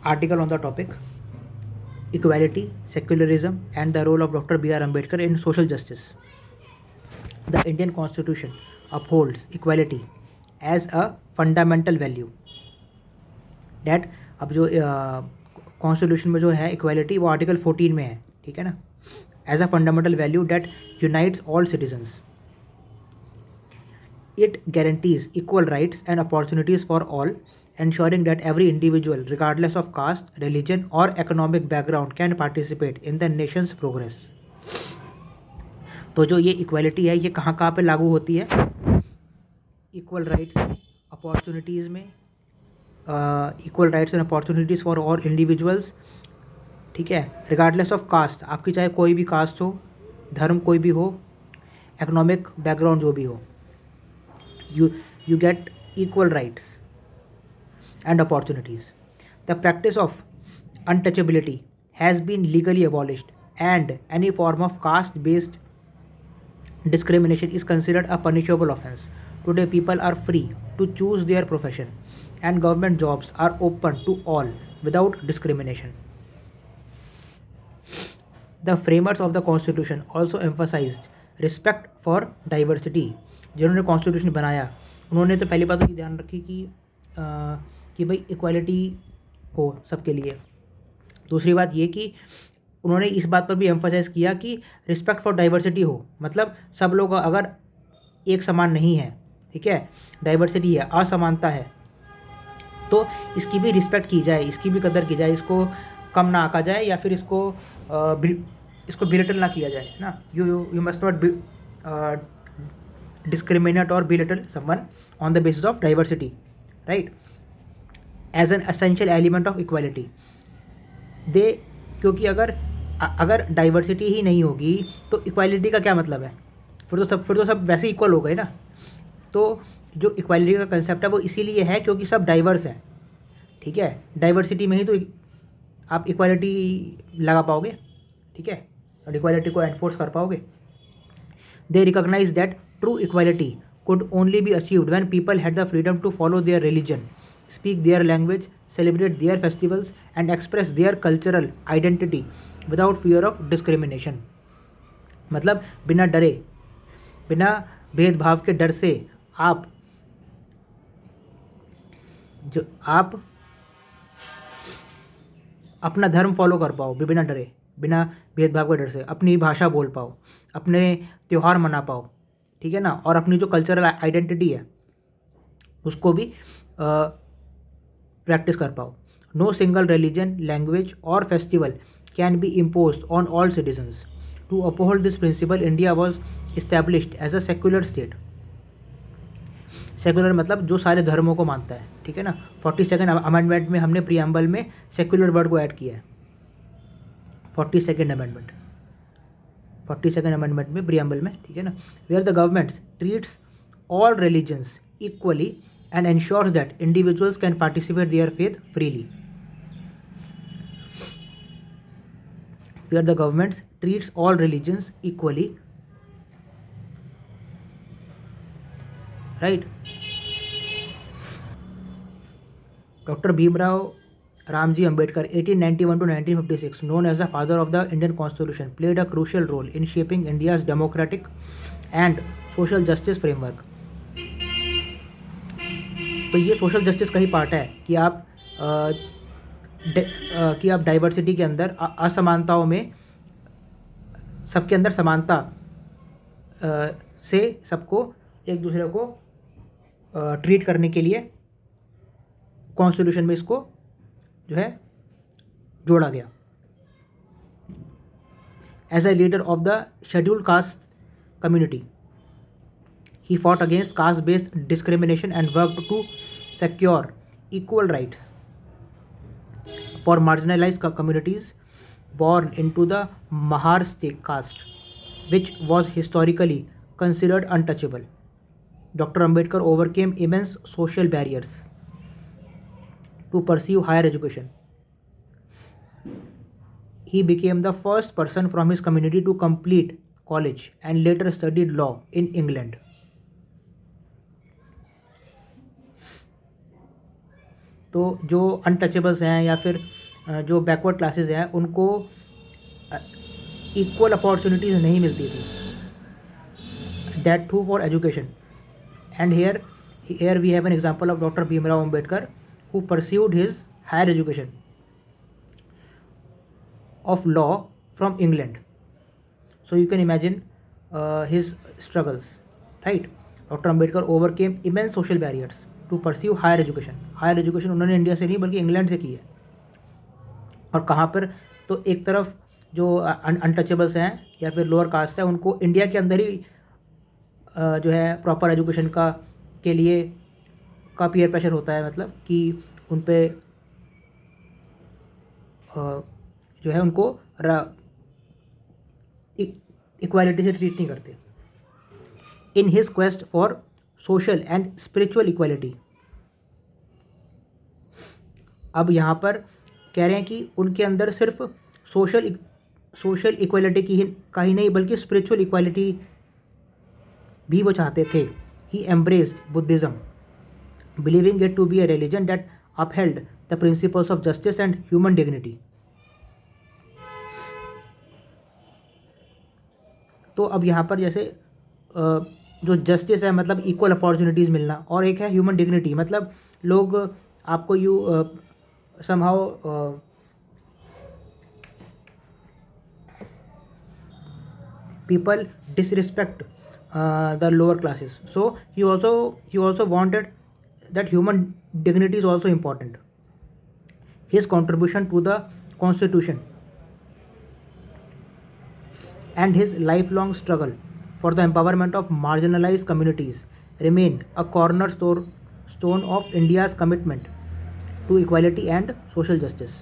article on the topic Equality, Secularism, and the Role of Dr. B.R. Ambedkar in Social Justice. The Indian Constitution upholds equality as a fundamental value. That अब जो constitution में जो है equality वो article 14 में है, ठीक है ना, as a fundamental value that unites all citizens. It guarantees equal rights and opportunities for all, ensuring that every individual, regardless of caste, religion, or economic background, can participate in the nation's progress. तो जो ये equality है ये कहाँ कहाँ पे लागू होती है? इक्वल राइट्स अपॉर्चुनिटीज़ में, equal rights and opportunities for all individuals, ठीक है, रिगार्डलेस ऑफ कास्ट, आपकी चाहे कोई भी कास्ट हो, धर्म कोई भी हो, इकोनॉमिक बैकग्राउंड जो भी हो, you get equal rights and opportunities. The practice of untouchability has been legally abolished, and any form of caste based discrimination is considered a punishable offense. Today people are free to choose their profession, and government jobs are open to all without discrimination. The framers of the constitution also emphasized respect for diversity. जिन्होंने constitution बनाया उन्होंने तो पहली बात तो ये ध्यान रखी कि भाई इक्वालिटी हो सबके लिए. दूसरी बात ये कि उन्होंने इस बात पर भी एम्फसाइज़ किया कि रिस्पेक्ट फॉर डाइवर्सिटी हो, मतलब सब लोग अगर एक समान नहीं है, ठीक है, डाइवर्सिटी है, असमानता है, तो इसकी भी रिस्पेक्ट की जाए, इसकी भी कदर की जाए, इसको कम ना आंका जाए या फिर इसको बिलिटल ना किया जाए ना. You must not discriminate or belittle someone on the basis of diversity, right, as an essential element of equality. क्योंकि अगर डाइवर्सिटी ही नहीं होगी तो इक्वालिटी का क्या मतलब है? फिर तो सब वैसे इक्वल हो गए ना. तो जो इक्वालिटी का कंसेप्ट है वो इसीलिए है क्योंकि सब डाइवर्स है, ठीक है, डाइवर्सिटी में ही तो आप इक्वालिटी लगा पाओगे, ठीक है, और इक्वालिटी को एनफोर्स कर पाओगे. They recognize that true equality could only be achieved when people had the freedom to follow their religion, speak their language, celebrate their festivals, and express their cultural identity without fear of discrimination. मतलब बिना डरे, बिना भेदभाव के डर से आप अपना धर्म फॉलो कर पाओ, बिना डरे, बिना भेदभाव के डर से अपनी भाषा बोल पाओ, अपने त्यौहार मना पाओ, ठीक है ना, और अपनी जो कल्चरल आइडेंटिटी है उसको भी प्रैक्टिस कर पाओ. नो सिंगल रिलीजन, लैंग्वेज और festival can be imposed on all citizens. To uphold this principle India was established as a secular state. Secular मतलब जो सारे धर्मों को मानता है, ठीक है ना. 42nd अमेंडमेंट में हमने प्रीएम्बल में सेक्युलर वर्ड को ऐड किया है. 42nd अमेंडमेंट में प्रीएम्बल में, ठीक है ना, where the government treats all religions equally and ensures that individuals can participate their faith freely. Where the government treats all religions equally, right. Doctor Bhimrao Ramji Ambedkar, 1891 to 1956, known as the father of the Indian Constitution, played a crucial role in shaping India's democratic and social justice framework. तो ये social justice का ही part है कि आप diversity के अंदर असमानताओं में सबके अंदर समानता से सबको एक दूसरे को ट्रीट करने के लिए कॉन्स्टिट्यूशन में इसको जो है जोड़ा गया. As a leader of the scheduled caste community, he fought against caste based discrimination and work to secure equal rights for marginalised communities born into the Mahar caste, which was historically considered untouchable. Dr. Ambedkar overcame immense social barriers to pursue higher education. He became the first person from his community to complete college and later studied law in England. तो जो untouchables हैं या फिर जो backward classes हैं उनको equal opportunities नहीं मिलती थी, that too for education. And here we have an example of Dr. Bhimrao Ambedkar, who pursued his higher education of law from England. So you can imagine his struggles, right? Dr. Ambedkar overcame immense social barriers to pursue higher education. Higher education उन्होंने India से नहीं बल्कि England से की है. और कहाँ पर, तो एक तरफ जो अनटचेबल्स हैं या फिर लोअर कास्ट है उनको इंडिया के अंदर ही जो है प्रॉपर एजुकेशन के लिए का पीयर प्रेशर होता है, मतलब कि उन पे जो है उनको इक्वालिटी से ट्रीट नहीं करते. In his quest for social and spiritual equality. अब यहाँ पर कह रहे हैं कि उनके अंदर सिर्फ सोशल इक्वालिटी का ही नहीं बल्कि स्पिरिचुअल इक्वालिटी भी वो चाहते थे. He embraced Buddhism, believing it to be a religion that upheld the principles of justice and human dignity. तो अब यहाँ पर जैसे जो जस्टिस है मतलब इक्वल अपॉर्चुनिटीज़ मिलना, और एक है ह्यूमन डिग्निटी मतलब लोग आपको somehow people disrespect the lower classes. So he also wanted that human dignity is also important. His contribution to the constitution and his lifelong struggle for the empowerment of marginalized communities remain a cornerstone of India's commitment to equality and social justice.